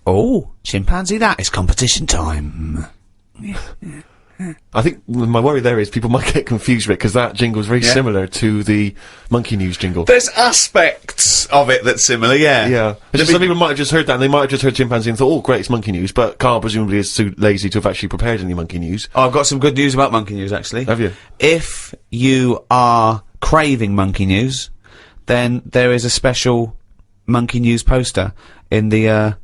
Oh, chimpanzee, that is competition time. I think my worry there is people might get confused, Rick, because that jingle is very similar to the Monkey News jingle. There's aspects of it that's similar, yeah. Yeah. Some people might have just heard that, and they might have just heard chimpanzee and thought, oh, great, it's Monkey News, but Carl presumably is too lazy to have actually prepared any Monkey News. Oh, I've got some good news about Monkey News, actually. Have you? If you are craving Monkey News, then there is a special Monkey News poster in the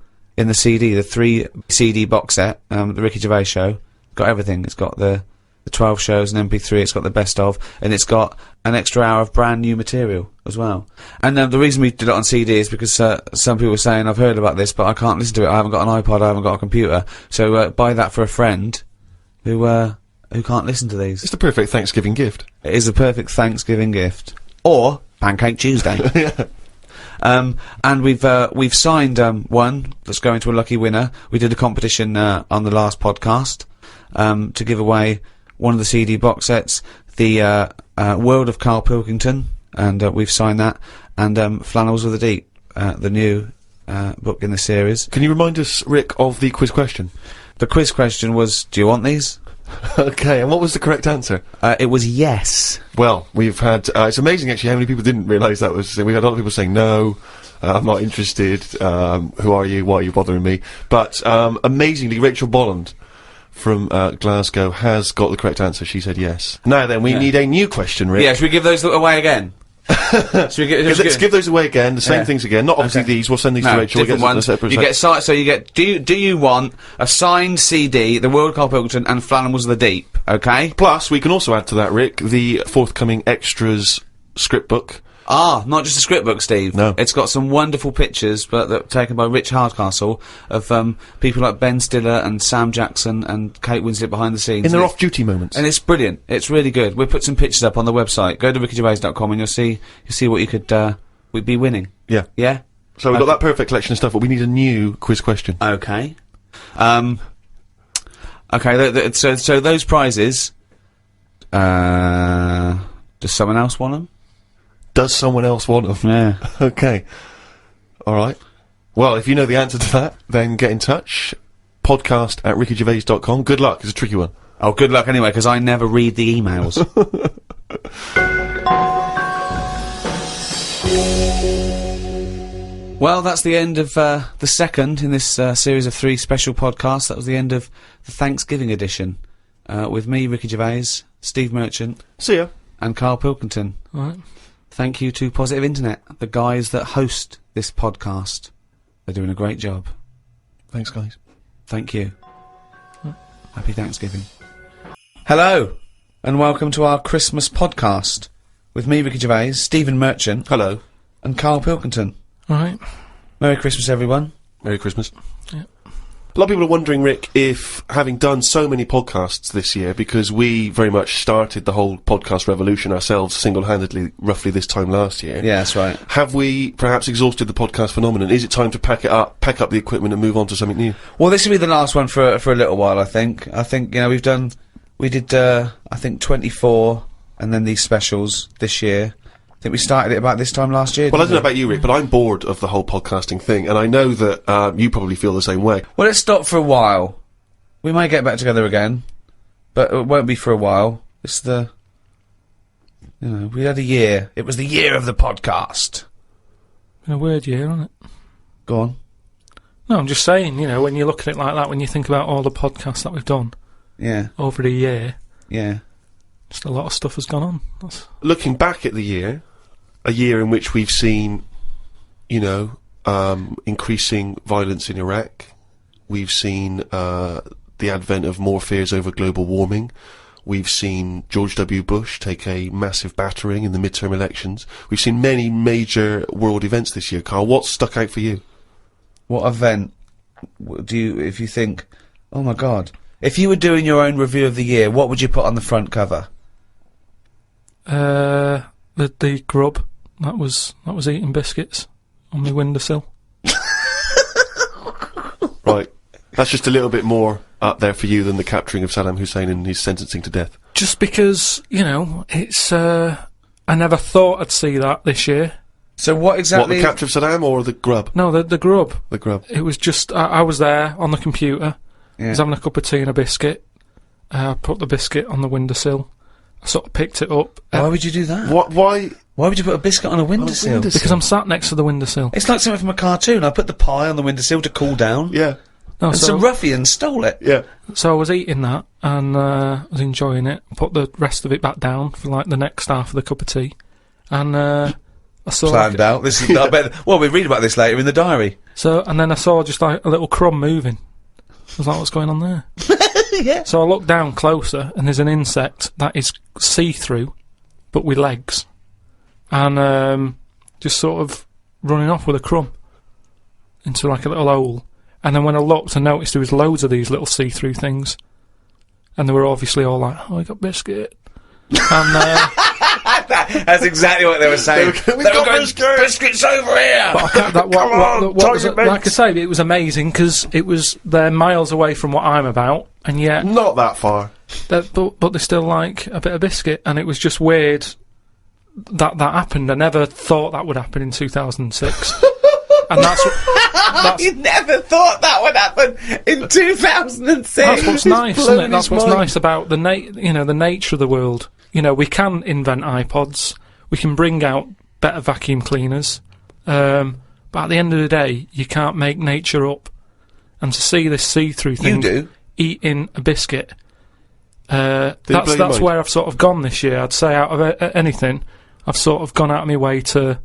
CD, the 3 CD box set, the Ricky Gervais Show. Got everything. It's got the 12 shows and MP3, it's got the best of, and it's got an extra hour of brand new material as well. And the reason we did it on CD is because some people were saying, I've heard about this, but I can't listen to it, I haven't got an iPod, I haven't got a computer, so buy that for a friend who can't listen to these. It's the perfect Thanksgiving gift. It is the perfect Thanksgiving gift. Or Pancake Tuesday. Yeah. And we've signed one that's going to a lucky winner. We did a competition on the last podcast to give away one of the CD box sets, the World of Karl Pilkington, and we've signed that, and Flannels of the Deep, the new book in the series. Can you remind us, Rick, of the quiz question? The quiz question was, do you want these? Okay, and what was the correct answer? It was yes. Well, we've had, it's amazing actually how many people didn't realise that was, we had a lot of people saying no, I'm not interested, who are you, why are you bothering me? But, amazingly, Rachel Bolland from Glasgow has got the correct answer. She said yes. Now then, we need a new question, Rick. Yeah, should we give those away again? Let's give those away again, the same things again. Not obviously these, we'll send these to Rachel. Different ones. You get, so you get, do you want a signed CD, The World of Karl Pilkington and Flannels of the Deep, okay? Plus, we can also add to that, Rick, the forthcoming extras script book. Ah, not just a script book, Steve. No. It's got some wonderful pictures, but that taken by Rich Hardcastle, of people like Ben Stiller and Sam Jackson and Kate Winslet behind the scenes. In their off-duty moments. And it's brilliant. It's really good. We'll put some pictures up on the website. Go to rickygervais.com and you'll see what you could we'd be winning. Yeah. Yeah? So we've got that perfect collection of stuff, but we need a new quiz question. Okay. Okay, so those prizes, does someone else want them? Does someone else want them? Yeah. Okay. Alright. Well, if you know the answer to that, then get in touch. podcast@rickygervais.com. Good luck, it's a tricky one. Oh, good luck anyway, because I never read the emails. Well, that's the end of the second in this series of 3 special podcasts. That was the end of the Thanksgiving edition. With me, Ricky Gervais, Steve Merchant. See ya. And Karl Pilkington. Alright. Thank you to Positive Internet, the guys that host this podcast. They're doing a great job. Thanks, guys. Thank you. Happy Thanksgiving. Hello, and welcome to our Christmas podcast. With me, Ricky Gervais, Stephen Merchant. Hello. And Karl Pilkington. Alright. Merry Christmas, everyone. Merry Christmas. Yeah. A lot of people are wondering, Rick, if having done so many podcasts this year, because we very much started the whole podcast revolution ourselves single-handedly roughly this time last year. Yeah, that's right. Have we perhaps exhausted the podcast phenomenon? Is it time to pack up the equipment and move on to something new? Well, this will be the last one for a little while, I think. I think, you know, we did, I think 24, and then these specials this year. I think we started it about this time last year. Well, I don't know about you, Rick, but I'm bored of the whole podcasting thing, and I know that you probably feel the same way. Well, let's stop for a while. We may get back together again, but it won't be for a while. It's the... You know, we had a year. It was the year of the podcast. Been a weird year, hasn't it? Go on. No, I'm just saying, you know, when you look at it like that, when you think about all the podcasts that we've done Yeah. over the year, Yeah. just a lot of stuff has gone on. Looking back at the year, a year in which we've seen, you know, increasing violence in Iraq. We've seen the advent of more fears over global warming. We've seen George W. Bush take a massive battering in the midterm elections. We've seen many major world events this year. Karl, what's stuck out for you? What event do you, if you think, oh my god, if you were doing your own review of the year, what would you put on the front cover? The grub that was eating biscuits on my windowsill. Right. That's just a little bit more up there for you than the capturing of Saddam Hussein and his sentencing to death. Just because, you know, it's, I never thought I'd see that this year. So what What, exactly? the capture of Saddam or the grub? No, the grub. The grub. It was just, I was there on the computer. I was having a cup of tea and a biscuit. I put the biscuit on the windowsill. I sort of picked it up. Why would you do that? Why? Why would you put a biscuit on a windowsill? Because I'm sat next to the windowsill. It's like something from a cartoon. I put the pie on the windowsill to cool down. Yeah. No, And some ruffian stole it. Yeah. So I was eating that and I was enjoying it. Put the rest of it back down for like the next half of the cup of tea, and I saw Planned out. This is. I bet. Well, we read about this later in the diary. and then I saw just like a little crumb moving. I was like, what's going on there? Yeah. So I looked down closer, and there's an insect that is see-through, but with legs, and just sort of running off with a crumb into like a little hole. And then when I looked, I noticed there was loads of these little see-through things, and they were obviously all like, "Oh, I got biscuit," and That's exactly what they were saying. We got biscuits over here. but I can't, that, what was it, like I say, it was amazing because they're miles away from what I'm about, and yet, Not that far. but they still like a bit of biscuit, and it was just weird that happened. I never thought that would happen in 2006, and that's You never thought that would happen in 2006. that's what's nice, isn't blown it? That's his what's mind. nice about the the nature of the world. You know, we can invent iPods, we can bring out better vacuum cleaners, but at the end of the day, you can't make nature up. And to see this see-through thing, You do. eating a biscuit, blow your that's mind? where I've sort of gone this year. I'd say out of anything, I've sort of gone out of my way to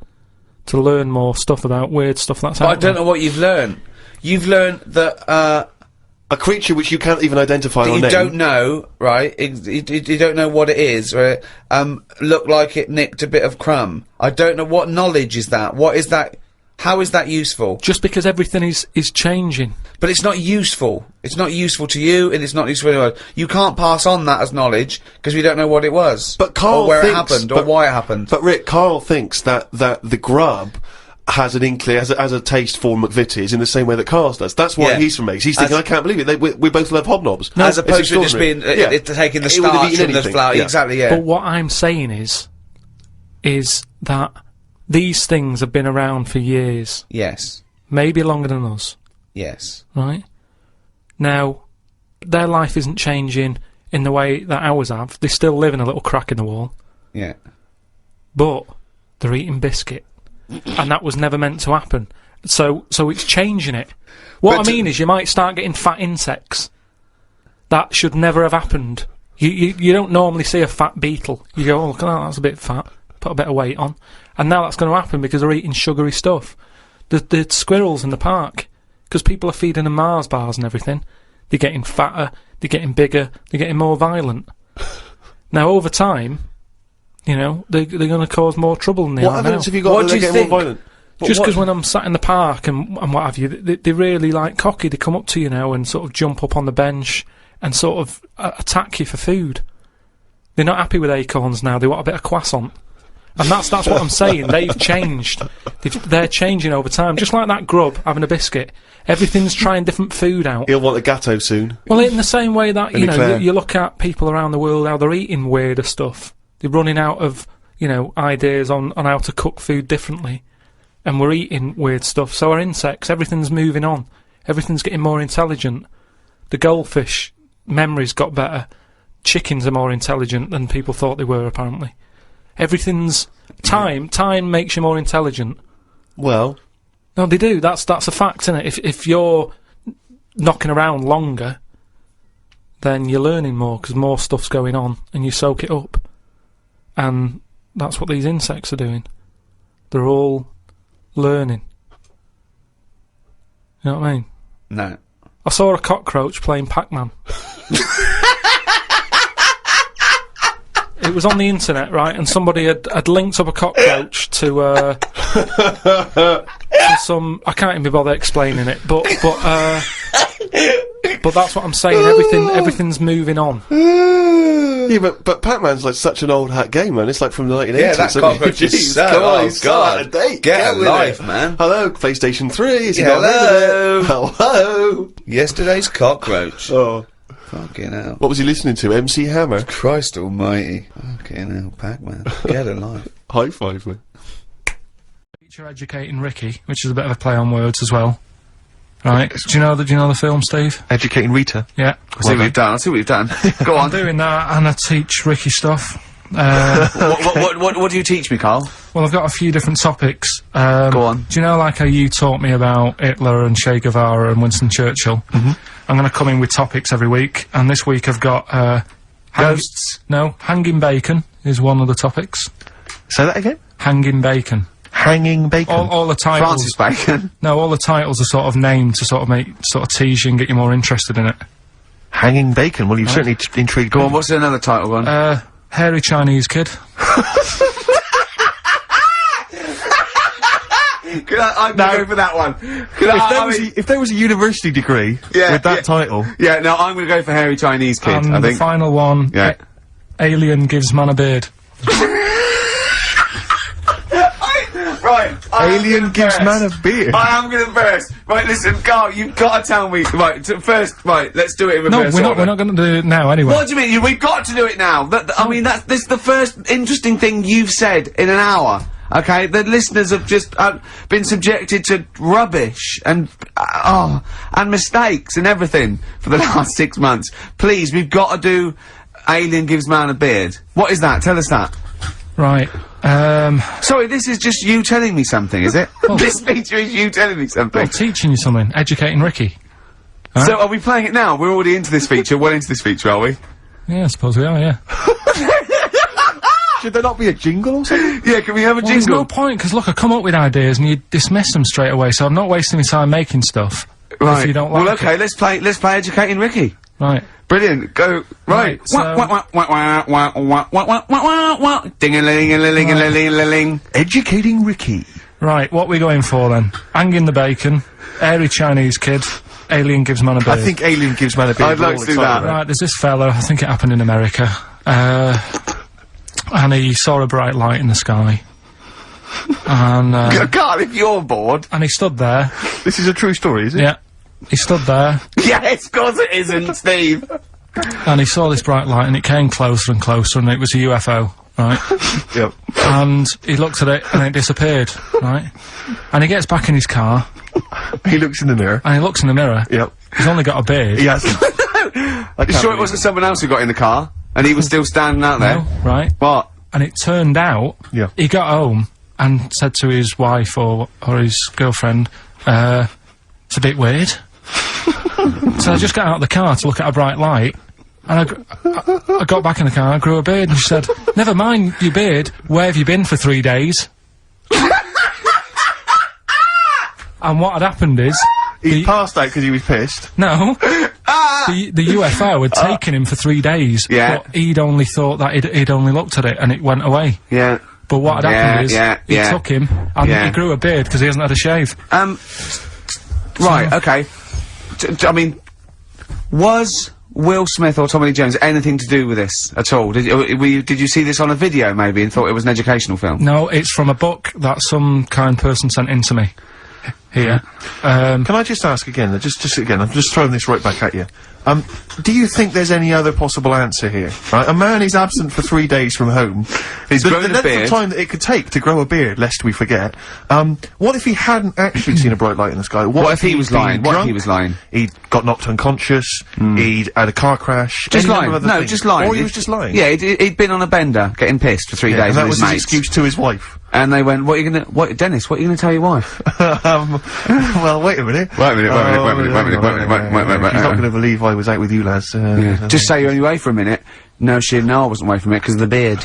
learn more stuff about weird stuff that's But I out don't there. know what you've learned. You've learned that A creature which you can't even identify that or you name. don't know, right? You don't know what it is, right? Looked like it nicked a bit of crumb. I don't know what knowledge is that. What is that? How is that useful? Just because everything is changing. But it's not useful. It's not useful to you, and it's not useful to anyone. You can't pass on that as knowledge because we don't know what it was, But Carl or where thinks, it happened, or but- why it happened. But Rick, Carl thinks that the grub has an inkling, has a taste for McVitie's in the same way that Carl's does. That's why Yeah. he's from Mace. He's thinking, I can't believe it. We both love hobnobs. As It's opposed to just extraordinary. being taking the It would have starch eaten from the anything. flour. Yeah. Exactly. Yeah. But what I'm saying is that these things have been around for years, Yes. maybe longer than us, Yes. right? Now, their life isn't changing in the way that ours have. They still live in a little crack in the wall, Yeah. but they're eating biscuit, and that was never meant to happen. So it's changing it. What But I mean is, you might start getting fat insects. That should never have happened. You don't normally see a fat beetle. You go, oh, look at that, that's a bit fat. Put a bit of weight on. And now that's going to happen because they're eating sugary stuff. The squirrels in the park, because people are feeding them Mars bars and everything, they're getting fatter, they're getting bigger, they're getting more violent. Now, over time, you know, they're going to cause more trouble than they What are evidence now. have you got What that do they're you getting think? more violent? Just what- because when I'm sat in the park and what have you, they really like cocky. They come up to you now and sort of jump up on the bench and sort of attack you for food. They're not happy with acorns now. They want a bit of croissant. And that's what I'm saying. They've changed. They're changing over time. Just like that grub having a biscuit. Everything's trying different food out. He'll want a gatto soon. Well, in the same way that, And you know, Eclair. you look at people around the world, how they're eating weirder stuff. They're running out of, you know, ideas on how to cook food differently. And we're eating weird stuff. So our insects, everything's moving on. Everything's getting more intelligent. The goldfish memories got better. Chickens are more intelligent than people thought they were, apparently. Everything's... Time makes you more intelligent. Well, No, they do. That's a fact, isn't it? If you're knocking around longer, then you're learning more because more stuff's going on and you soak it up. And that's what these insects are doing. They're all learning. You know what I mean? No. I saw a cockroach playing Pac-Man. It was on the internet, right? And somebody had linked up a cockroach to some. I can't even be bothered explaining it, but that's what I'm saying. Everything's moving on. yeah, but Pac-Man's like such an old hat game, man. It's like from the 1980s. Yeah, that isn't it? cockroach is Jeez, so- come on, oh, he's so God. out of date. Get a with life, it. man. Hello, PlayStation 3. Is he Yeah, not rid of it? Hello. Yesterday's cockroach. Oh, Fucking hell. what was he listening to? MC Hammer. Christ almighty. Fucking hell, Pac-Man. Get a life. High five, man. Teacher Educating Ricky, which is a bit of a play on words as well. Right. Do you know the film, Steve? Educating Rita. Yeah. I see what you've done. I see what you've done. Go on. I'm doing that, and I teach Ricky stuff. What do you teach me, Carl? Well, I've got a few different topics. Go on. Do you know, like how you taught me about Hitler and Che Guevara and Winston Churchill? Mm-hmm. I'm going to come in with topics every week, and this week I've got Ghosts. No, hanging bacon is one of the topics. Say that again. Hanging bacon. Hanging bacon. All the titles. Francis Bacon. No, all the titles are sort of named to sort of tease you and get you more interested in it. Hanging bacon. Well, you've certainly intrigued Go me. on. What's another title one? Hairy Chinese kid. I'm gonna go for that one. If there was a university degree Yeah, with that yeah. title, Yeah, no, I'm gonna go for hairy Chinese kid. And I the think. final one, Yeah. Alien gives man a beard. Right. alien gives man a beard. I am gonna burst. Right, listen, Carl, you've got to tell me. Right, first, right, let's do it in No, reverse we're order. not going to do it now anyway. What do you mean? We've got to do it now. I mean, this is the first interesting thing you've said in an hour. Okay, the listeners have just been subjected to rubbish and mistakes and everything for the last 6 months. Please, we've got to do Alien Gives Man a Beard. What is that? Tell us that. Right. Sorry, this is just you telling me something, is it? This feature is you telling me something. Well, teaching you something, educating Ricky. So are we playing it now? We're already into this feature, well into this feature, are we? Yeah, I suppose we are. Yeah. Should there not be a jingle or something? Yeah, can we have a Well, there's jingle? no point because look, I come up with ideas and you dismiss them straight away. So I'm not wasting my time making stuff. Right. If you don't like well, okay, let's play Educating Ricky. Right. Brilliant. Go. Right. Right, so- Ding-a-ling-a-ling-a-ling-a-ling. Educating Ricky. Right. What we going for then? Hanging the bacon, hairy Chinese kid, alien gives man a beard. I think Alien Gives Man a Beard. I'd like We're all to do excited that. about Right. There's this fella. I think it happened in America. And he saw a bright light in the sky. And Carl, if you're bored. and he stood there. it. This is a true story, is it? Yeah. He stood there Yes, of course it isn't, Steve. and he saw this bright light and it came closer and closer and it was a UFO. Right. Yep. And he looked at it and it disappeared. Right. And he gets back in his car He looks in the mirror. and he looks in the mirror. Yep. He's only got a beard. He hasn't. You sure it wasn't someone else who got in the car? And he was still standing out there? No, right. What? And it turned out Yeah. he got home and said to his wife or his girlfriend, it's a bit weird. So I just got out of the car to look at a bright light, and I got back in the car, I grew a beard, and she said, never mind your beard, where have you been for 3 days? And what had happened is, He passed out because he was pissed. no, the UFO had taken him for 3 days, Yeah. but he'd only thought that he'd only looked at it and it went away. Yeah. But what had happened is, he yeah. took him, and Yeah. he grew a beard because he hasn't had a shave. Right, okay. I mean, was Will Smith or Tommy Lee Jones anything to do with this at all? Did you see this on a video maybe and thought it was an educational film? No, it's from a book that some kind person sent in to me. Here. Can I just ask again, just again, I'm just throwing this right back at you. Do you think there's any other possible answer here? Right, a man is absent for 3 days from home. He's the grown a length beard. of time that it could take to grow a beard, lest we forget. What if he hadn't actually seen a bright light in the sky? What if he he'd was been lying? What if drunk? he was lying? He'd got knocked unconscious, he'd had a car crash. Just any number lying. of other No, things. just lying. Or he was just lying. Yeah, he'd been on a bender, getting pissed for 3 Yeah, days and that with was his his mates. excuse to his wife. And they went, Dennis, what are you gonna tell your wife? Well, wait a minute. Wait a minute, wait a minute, wait a minute, wait a minute, wait a minute, wait a minute. He's not going to believe I was out with you, lads. Just say you're only away for a minute. No, she didn't know I wasn't away from it because of the beard.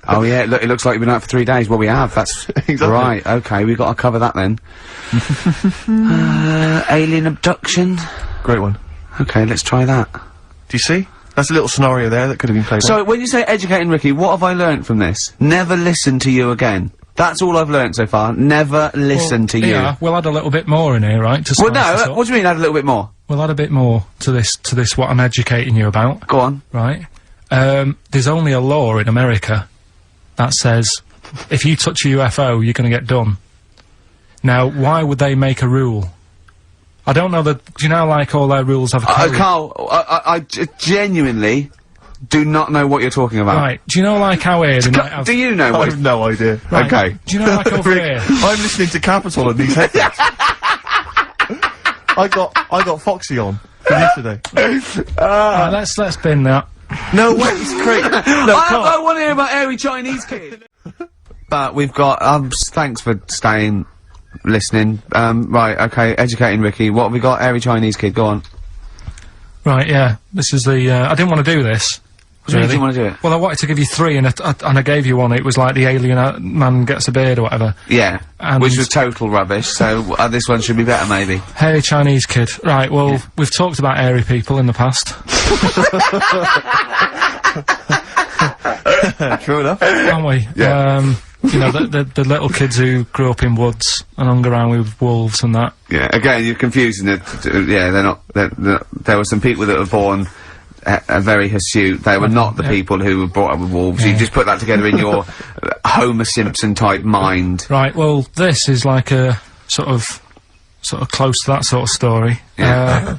Oh yeah, look, it looks like you've been out for 3 days. Well, we have. That's Exactly. right. Okay, we've got to cover that then. Alien abduction. Great one. Okay, let's try that. Do you see? That's a little scenario there that could have been played out. So, when you say educating Ricky, what have I learnt from this? Never listen to you again. That's all I've learnt so far. Never listen to you. Yeah, we'll add a little bit more in here, right? To Well, spice this no, up. what do you mean add a little bit more? We'll add a bit more to this what I'm educating you about, Go on. right? There's only a law in America that says if you touch a UFO, you're going to get done. Now, why would they make a rule? I don't know that. Do you know, like all their rules have a code? Carl, I genuinely do not know what you're talking about. Right, do you know like how here they might have... Do you know I what? have no idea. Right, Okay. do you know like over here... I'm listening to Capital on these headphones. I got Foxy on from yesterday. Right, let's bin that. No way, it's great. No, I want to hear about Airy Chinese Kid. But we've got, thanks for staying, listening. Right, okay, educating Ricky. What have we got? Airy Chinese Kid, go on. Right, yeah, this is the, I didn't want to do this. What do you mean you want to do it? Well, I wanted to give you 3 and I gave you one. It was like the alien man gets a beard or whatever. Yeah, And- which was total rubbish, so this one should be better, maybe. Hairy Chinese kid. Right, well, we've talked about hairy people in the past. True enough. Haven't we? Yeah. You know, the little kids who grew up in woods and hung around with wolves and that. Yeah, again, you're confusing it. Yeah, there were some people that were born very hirsute. They were not the people who were brought up with wolves. You just put that together in your Homer Simpson type mind. Right, well, this is like a sort of close to that sort of story. Yeah.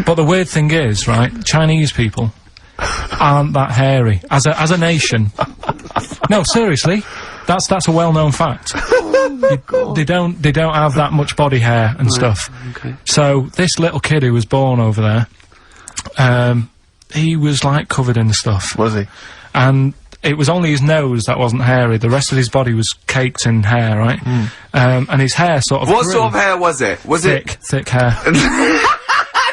But the weird thing is, right, Chinese people aren't that hairy as a nation. No, seriously, that's a well-known fact. They don't have that much body hair and stuff. Okay. So this little kid who was born over there, he was like covered in stuff, Was he? and it was only his nose that wasn't hairy. The rest of his body was caked in hair, right? And his hair sort of What grew. sort of hair was it? Was thick hair.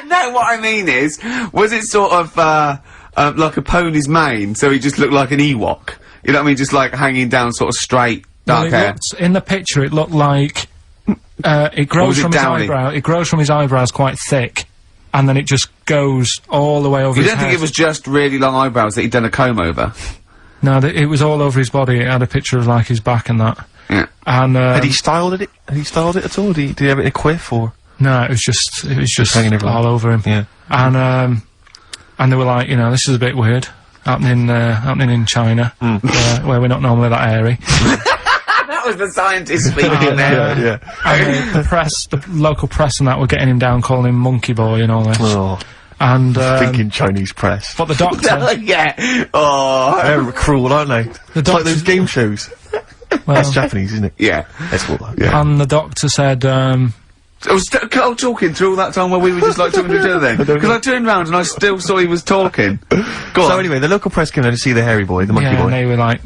No, what I mean is, was it sort of, like a pony's mane, so he just looked like an Ewok? You know what I mean? Just like hanging down sort of straight, dark Well, hair. in the picture, it looked like it grows was it from his downy? eyebrow. It grows from his eyebrows quite thick, and then it just goes all the way over. You his don't think head. it was just really long eyebrows that he'd done a comb over? No, it was all over his body. It had a picture of like his back and that. Yeah. And Had he styled it? Had he styled it at all? Did he have it in a quiff or? no, it was just hanging everywhere. all over him. Yeah. And they were like, you know, this is a bit weird happening in China, where we're not normally that hairy. That was the scientist speaking there. Yeah. And the local press and that were getting him down, calling him monkey boy and all this. Oh, And thinking Chinese press. but the doctor, Yeah. Oh. They're cruel, aren't they? It's like doctor's- those game shows. That's Japanese, isn't it? Yeah. That's what that. Yeah. and the doctor said, I was talking through all that time while we were just like talking to each other then. Because I turned round and I still saw he was talking. Go So on. anyway, the local press came down to see the hairy boy, the monkey yeah, boy. and they were like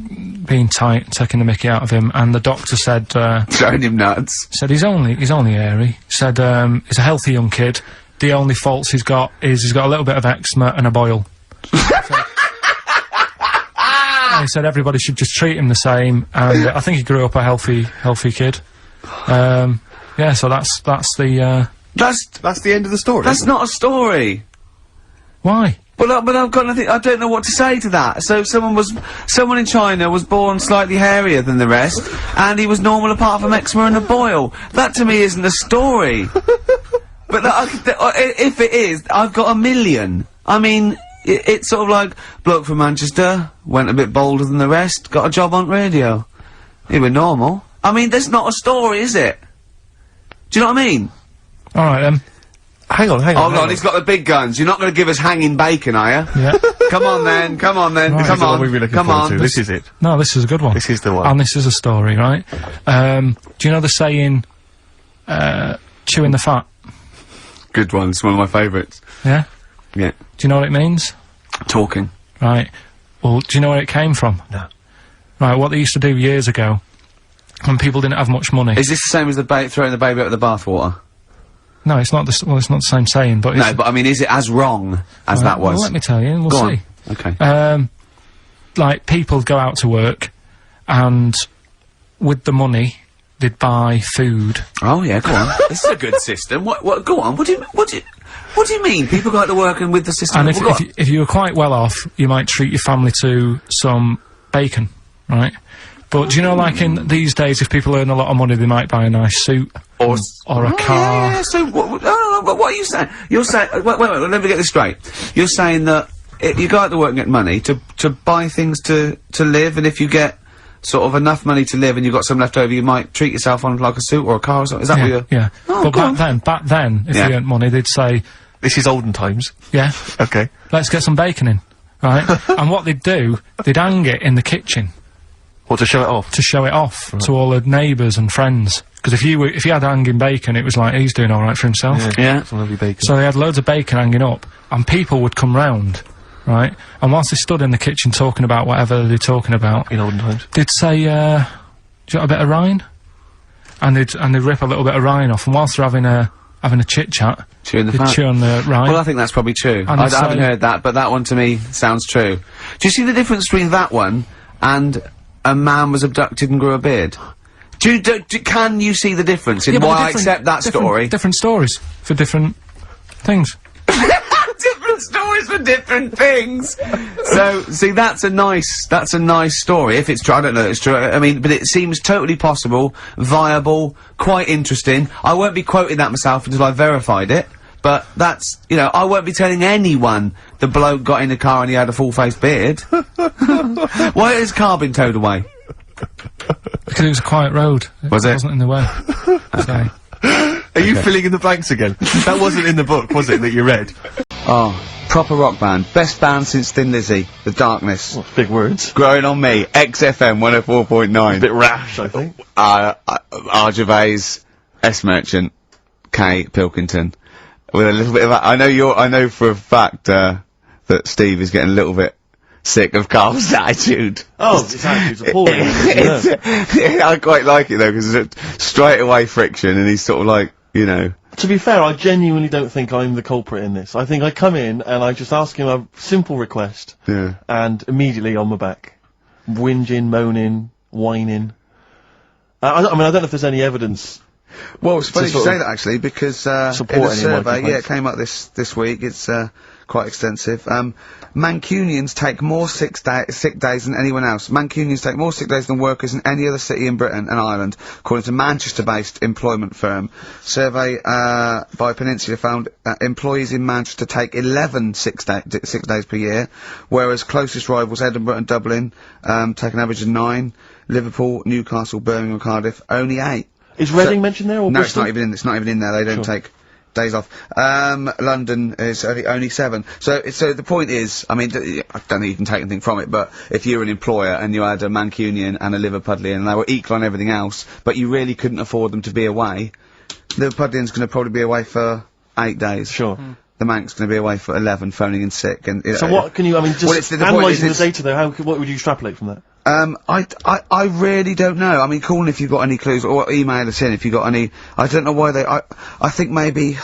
being tight, taking the mickey out of him, and the doctor said, Showing him nuts. he's only hairy. Said, he's a healthy young kid. The only faults he's got is he's got a little bit of eczema and a boil. And he said everybody should just treat him the same, and I think he grew up a healthy kid. Yeah, so that's the, That's the end of the story. That's not a story. why? But I've got nothing. I don't know what to say to that. So someone in China was born slightly hairier than the rest, and he was normal apart from eczema and a boil. That to me isn't a story. But if it is, I've got a million. I mean, it's sort of like bloke from Manchester went a bit bolder than the rest, got a job on radio. He was normal. I mean, that's not a story, is it? Do you know what I mean? All right then. Hang on. Hold on, he's got the big guns. You're not going to give us hanging bacon, are you? Yeah. Come on then, come on then, Right. come This is the on, one we've been looking come forward on. to. This is it. No, this is a good one. This is the one. And this is a story, right? Do you know the saying, chewing the fat? Good one, it's one of my favourites. Yeah? Yeah. Do you know what it means? Talking. Right. Well, do you know where it came from? No. Right, what they used to do years ago, when people didn't have much money. Is this the same as throwing the baby out of the bathwater? No, it's not the it's not the same saying, but it's... No, but I mean, is it as wrong as that was? Well, let me tell you, and we'll Go see. on. Okay. Like, people go out to work, and with the money, they'd buy food. Oh yeah, go on. This is a good system. What? Go on. What do you mean? People go out to work and with the system. And if you were quite well off, you might treat your family to some bacon, right? But do you know, like in these days, if people earn a lot of money, they might buy a nice suit or a car. Yeah. So what are you saying? You're saying wait. Let me get this straight. You're saying that you go out to work and get money to buy things to live, and if you get sort of enough money to live and you've got some left over, you might treat yourself on like a suit or a car or something. Is that what you're? Yeah. Oh, but go on. back then, if Yeah. they earned money, they'd say, This is olden times. yeah, Okay. let's get some bacon in. right? And what they'd do, they'd hang it in the kitchen. Or to show it off? To show it off to all the neighbours and friends. Because if you had hanging bacon, it was like, he's doing alright for himself. Yeah. Some lovely bacon. So they had loads of bacon hanging up, and people would come round, right? And whilst they stood in the kitchen talking about whatever they're talking about, in olden times. they'd say, do you want a bit of rind? And they'd rip a little bit of rind off, and whilst they're having a chit-chat, Chewing the they'd fat. chew on the rind. Well, I think that's probably true. And I it's haven't like- heard that, but that one to me sounds true. Do you see the difference between that one and a man was abducted and grew a beard? Can you see the difference in Yeah, but why I different- accept that story? Different stories for different things. Different stories for different things. So, see, that's a nice story. If it's true, I don't know if it's true. I mean, but it seems totally possible, viable, quite interesting. I won't be quoting that myself until I've verified it. But that's, you know, I won't be telling anyone the bloke got in the car and he had a full-faced beard. Why has his car been towed away? Because it was a quiet road. Was it? wasn't in the way. So. Are you filling in the blanks again? That wasn't in the book, was it, that you read? Oh, proper rock band. Best band since Thin Lizzy. The Darkness. Well, big words. Growing on me. XFM 104.9. Bit rash, I think. R. Gervais, S. Merchant, K. Pilkington. With a little bit of I know for a fact, that Steve is getting a little bit sick of Carl's attitude. Oh, his attitude's appalling. I quite like it though, because it's straight away friction and he's sort of like, you know. To be fair, I genuinely don't think I'm the culprit in this. I think I come in and I just ask him a simple request. Yeah. And immediately on my back. Whinging, moaning, whining. I mean, I don't know if there's any evidence. Well, it's funny you sort say of that actually, because in a support any of my survey, yeah, complaints. it came up this week. It's quite extensive. Mancunians take more sick days than anyone else. Mancunians take more sick days than workers in any other city in Britain and Ireland, according to Manchester-based employment firm. Survey by Peninsula found employees in Manchester take 11 sick days per year, whereas closest rivals Edinburgh and Dublin take an average of 9. Liverpool, Newcastle, Birmingham, Cardiff only 8. Is Reading mentioned there, or No, Bristol? it's not even in there. They don't take days off. London is only 7. So the point is, I mean, I don't think you can take anything from it, but if you're an employer and you had a Mancunian and a Liverpudlian and they were equal on everything else, but you really couldn't afford them to be away, Liverpudlian's going to probably be away for 8 days. Sure. The Manc's going to be away for 11, phoning in sick. And So what can you, I mean, just Well, it's the point analysing is the data though, what would you extrapolate from that? I really don't know. I mean, call in if you've got any clues, or email us in if you've got any. I don't know why I think maybe.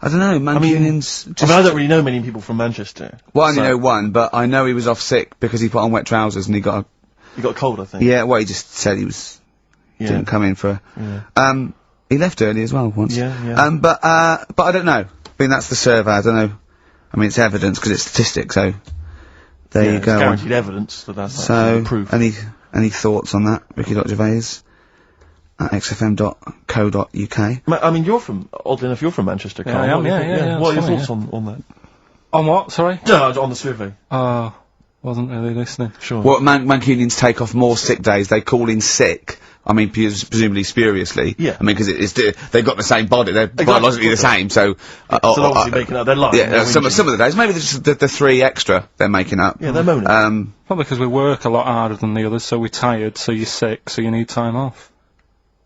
I don't know, Mancunians just... I mean, I don't really know many people from Manchester. Well, I only so- know one, but I know he was off sick because he put on wet trousers and he got You got a cold, I think. Yeah, well, he just said he was... Yeah. didn't come in for... Yeah. He left early as well once. Yeah, yeah. But I don't know. I mean, that's the survey, I don't know. I mean, it's evidence because it's statistics, so... There Yeah, you it's go. guaranteed evidence that that's So, actually proof. any thoughts on that, Ricky.Gervais at xfm.co.uk? I mean, you're from, oddly enough, you're from Manchester, Carl. I am, What do you think? yeah, What are your funny, thoughts on that? On what, sorry? No, on the survey. Oh, wasn't really listening. Sure. Well, Mancunians take off more sick days. They call in sick. I mean, presumably spuriously. Yeah. I mean, because they've got the same body. They're biologically the same. So. So they're obviously making up their life. Yeah. Some of the days, maybe just the 3 extra they're making up. Yeah, they're moaning. Probably because we work a lot harder than the others, so we're tired, so you're sick, so you need time off.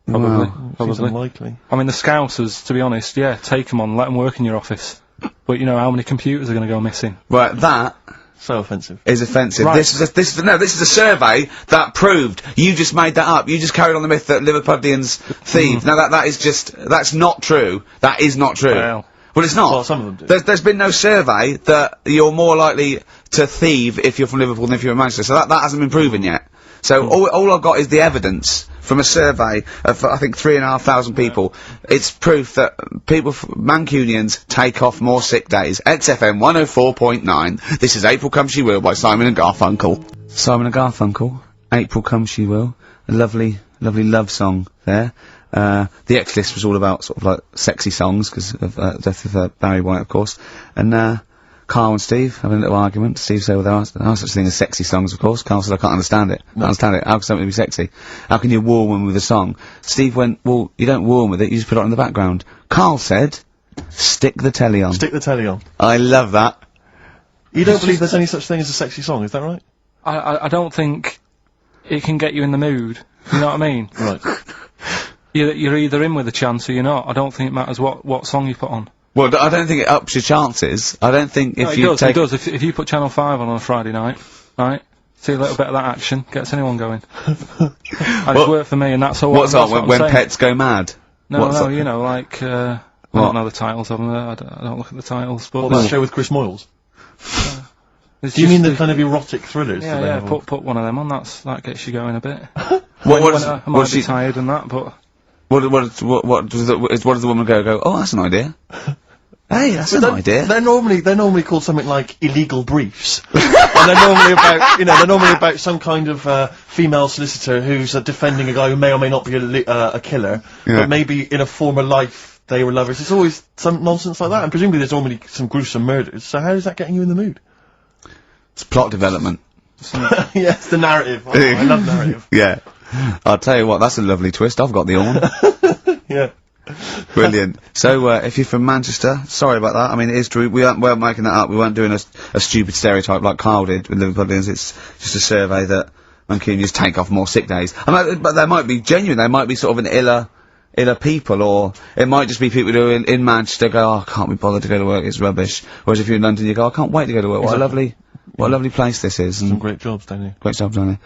Probably. Well, Seems Probably. unlikely. I mean, the Scousers, to be honest, yeah, take them on, let them work in your office. But you know, how many computers are going to go missing? Right. That So offensive. is offensive. Right. This is a survey that proved. You just made that up. You just carried on the myth that Liverpudlians thieve. Now that's not true. That is not true. Well, it's not. Well, some of them do. There's been no survey that you're more likely to thieve if you're from Liverpool than if you're in Manchester. So that hasn't been proven yet. So all I've got is the evidence from a survey of, I think, 3,500 people. It's proof that Mancunians take off more sick days. XFM 104.9. This is April Come She Will by Simon and Garfunkel. Simon and Garfunkel, April Come She Will. A lovely love song there. The X-List was all about sort of like sexy songs because of death of Barry White, of course. And Carl and Steve having a little argument. Steve said, well, there are such thing as sexy songs, of course. Carl said, I can't understand it. No. Can't understand it. How can something be sexy? How can you warm them with a song? Steve went, well, you don't warm with it, you just put it on in the background. Carl said, stick the telly on. Stick the telly on. I love that. You don't believe there's any such thing as a sexy song, is that right? I don't think it can get you in the mood. You know what I mean? Right. You're either in with a chance or you're not. I don't think it matters what song you put on. Well, I don't think it ups your chances. I don't think if No, you take... it does. If you put Channel 5 on a Friday night, right? See a little bit of that action, gets anyone going. And it's worked for me, and that's all. What's that's on what when I'm saying. pets go mad? No, What's no, on? you know, like, I don't know the titles of them, I don't look at the titles, but... What, that show with Chris Moyles? there's Do you just mean the kind of erotic thrillers? Yeah, that they yeah, have on? put one of them on, that gets you going a bit. What I might be tired and that, but... does the woman go, oh, that's an idea. Hey, that's an idea. They're normally called something like illegal briefs, and they're normally about some kind of female solicitor who's defending a guy who may or may not be a killer, but maybe in a former life they were lovers. It's always some nonsense like that, and presumably there's normally some gruesome murders. So how is that getting you in the mood? It's plot development. Yes, the narrative. Oh, I love narrative. Yeah. I'll tell you what, that's a lovely twist. I've got the horn. Yeah. Brilliant. So, if you're from Manchester, sorry about that. I mean, it is true. We weren't making that up. We weren't doing a stupid stereotype like Kyle did with Liverpoolians. It's just a survey that Mancunians take off more sick days. But they might be genuine. They might be sort of an iller people, or it might just be people who are in Manchester go, oh, I can't be bothered to go to work, it's rubbish. Whereas if you're in London, you go, I can't wait to go to work. What a lovely place this is. Some great jobs, don't you? Great jobs, don't they?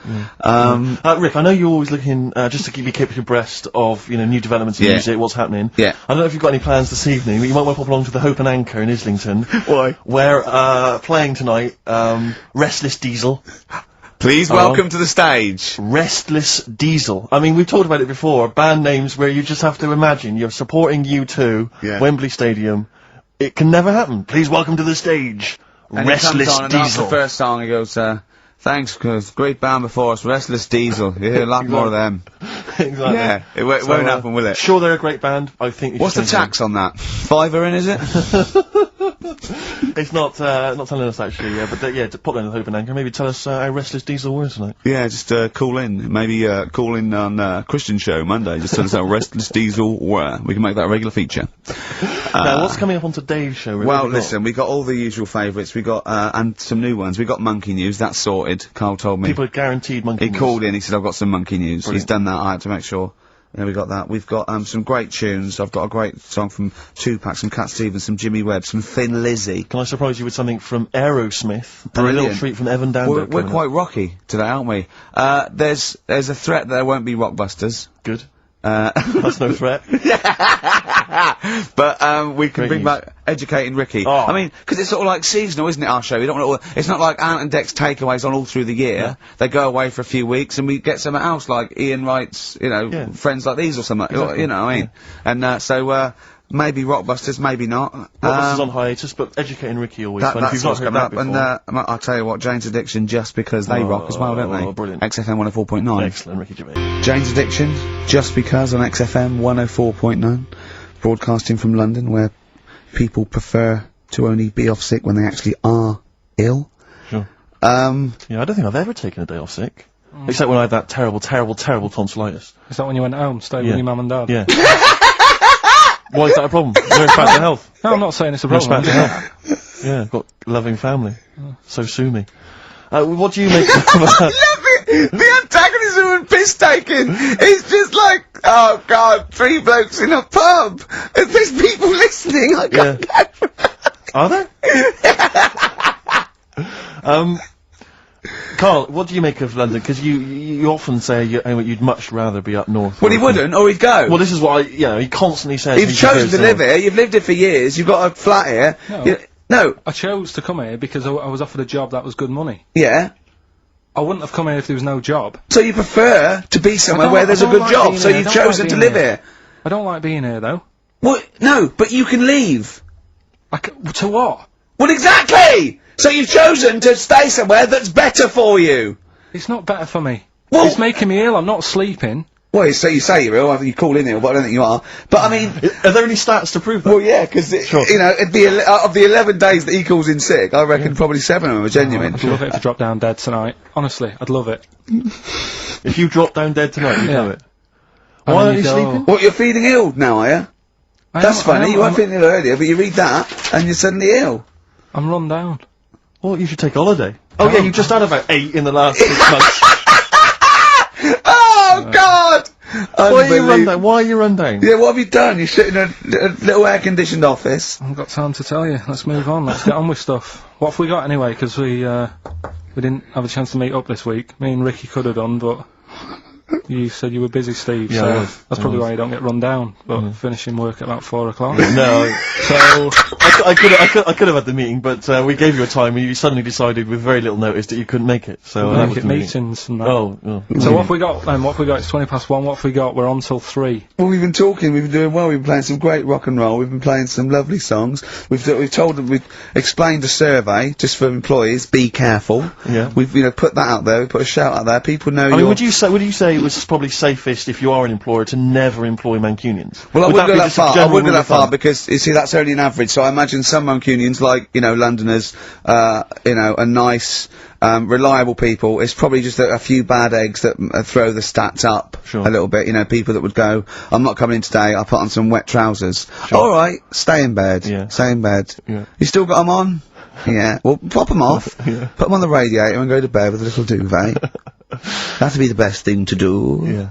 Yeah. Rick, I know you're always looking, just to keep you abreast of, new developments in music, what's happening. Yeah. I don't know if you've got any plans this evening, but you might want to pop along to the Hope and Anchor in Islington. Why? Where, playing tonight, Restless Diesel. Please welcome to the stage. Restless Diesel. I mean, we've talked about it before, band names where you just have to imagine you're supporting U2, Wembley Stadium. It can never happen. Please welcome to the stage. And Restless he comes on, and Diesel. after the first song he goes, thanks, great band before us, Restless Diesel. You hear a lot more of them. Exactly. Yeah, it won't happen, will it? Sure, they're a great band. I think. What's the tax on that? $5 in, is it? It's not telling us actually. Yeah, but to pop down to the Hope and Anchor. Maybe tell us how Restless Diesel were tonight. Yeah, just call in. Maybe call in on Christian Show Monday. Just tell us how Restless Diesel were. We can make that a regular feature. Now, what's coming up on today's show? Well, listen, we got all the usual favourites. We got and some new ones. We got Monkey News. That's sorted. Carl told me. People are guaranteed Monkey News. He called in. He said, "I've got some Monkey News." Brilliant. He's done that. I had to make sure. Yeah, we got that. We've got some great tunes. I've got a great song from Tupac, some Cat Stevens, some Jimmy Webb, some Thin Lizzy. Can I surprise you with something from Aerosmith? And a Brilliant. little treat from Evan Dando. We're quite rocky today, aren't we? There's a threat that there won't be Rockbusters. Good. That's no threat. But we can Great bring news. back Educating Ricky. Oh. I mean, because it's sort of like seasonal, isn't it, our show? We don't want it's not like Ant and Dec's takeaways on all through the year. Yeah. They go away for a few weeks and we get something else, like Ian Wright's, Friends Like These or something. Exactly. You know what I mean? And so maybe Rockbusters, maybe not. Rockbusters on hiatus, but Educating Ricky always fun. If That's you've not what's heard coming that up. before. And I'll tell you what, Jane's Addiction, just because they rock as well, don't they? Brilliant. XFM 104.9. Excellent, Ricky Gervais. Jane's Addiction, just because on XFM 104.9, broadcasting from London, where people prefer to only be off sick when they actually are ill. Sure. Yeah, I don't think I've ever taken a day off sick. Except when I had that terrible tonsillitis. Is that when you went home, stayed with your mum and dad? Yeah. Why is that a problem? No, it's bad to health. No, I'm not saying it's a No, it's problem. bad to health. Yeah, I've got a loving family. So sue me. What do you make of The antagonism and piss taking is just like, oh god, 3 blokes in a pub. If there's people listening, I can't. Are there? Carl, what do you make of London? Because you often say you'd much rather be up north. Well, he wouldn't, or he'd go. Well, this is what he constantly says. You've chosen to live here, you've lived here for years, you've got a flat here. No. No. I chose to come here because I was offered a job that was good money. Yeah. I wouldn't have come here if there was no job. So you prefer to be somewhere where there's a good job, so you've chosen to live here. I don't like being here, though. Well, no, but you can leave. To what? Well, exactly! So you've chosen to stay somewhere that's better for you. It's not better for me. Well, it's making me ill, I'm not sleeping. Well, so you say you're ill, you call in ill, but I don't think you are. But I mean... Are there any stats to prove that? Well, yeah, because, it'd be, of the 11 days that he calls in sick, I reckon probably 7 of them are genuine. I'd love it if I dropped down dead tonight. Honestly, I'd love it. If you drop down dead tonight, you'd know it. I Why mean, aren't you you sleeping? What, you're feeling ill now, are you? That's funny, you weren't feeling ill earlier, but you read that, and you're suddenly ill. I'm run down. Well, you should take a holiday. Oh yeah, you just had about 8 in the last 6 months. Oh God! Why are you run down? Why are you run down? Yeah, what have you done? You sit in a little air-conditioned office. I haven't got time to tell you. Let's move on. Let's get on with stuff. What have we got anyway? Because we didn't have a chance to meet up this week. Me and Ricky could have done, but you said you were busy, Steve. Yeah, so I was. that's probably why you don't get run down. But finishing work at about 4 o'clock. No, So I could have had the meeting, but we gave you a time, and you suddenly decided with very little notice that you couldn't make it. So that make was it the meeting. meetings and that. Oh. So what have we got then? What have we got? It's 1:20. What have we got? We're on till 3. Well, we've been talking, we've been doing well, we've been playing some great rock and roll, we've been playing some lovely songs, we've told them, we've explained a survey, just for employees, be careful. Yeah. We've, put that out there, we put a shout out there, people know I you're... mean, would you say it was probably safest if you are an employer to never employ Mancunians? Well, I Would wouldn't go be that just a far. I general wouldn't go rule that of far thumb? because you see that's only an average. So I imagine some Mancunians, like Londoners, are nice, reliable people. It's probably just a few bad eggs that throw the stats up Sure. a little bit. People that would go, I'm not coming in today. I'll put on some wet trousers. Sure. All right, stay in bed. Yeah. Stay in bed. Yeah. You still got them on? Yeah. Well, pop them off. Yeah. Put them on the radiator and go to bed with a little duvet. That'd be the best thing to do. Yeah.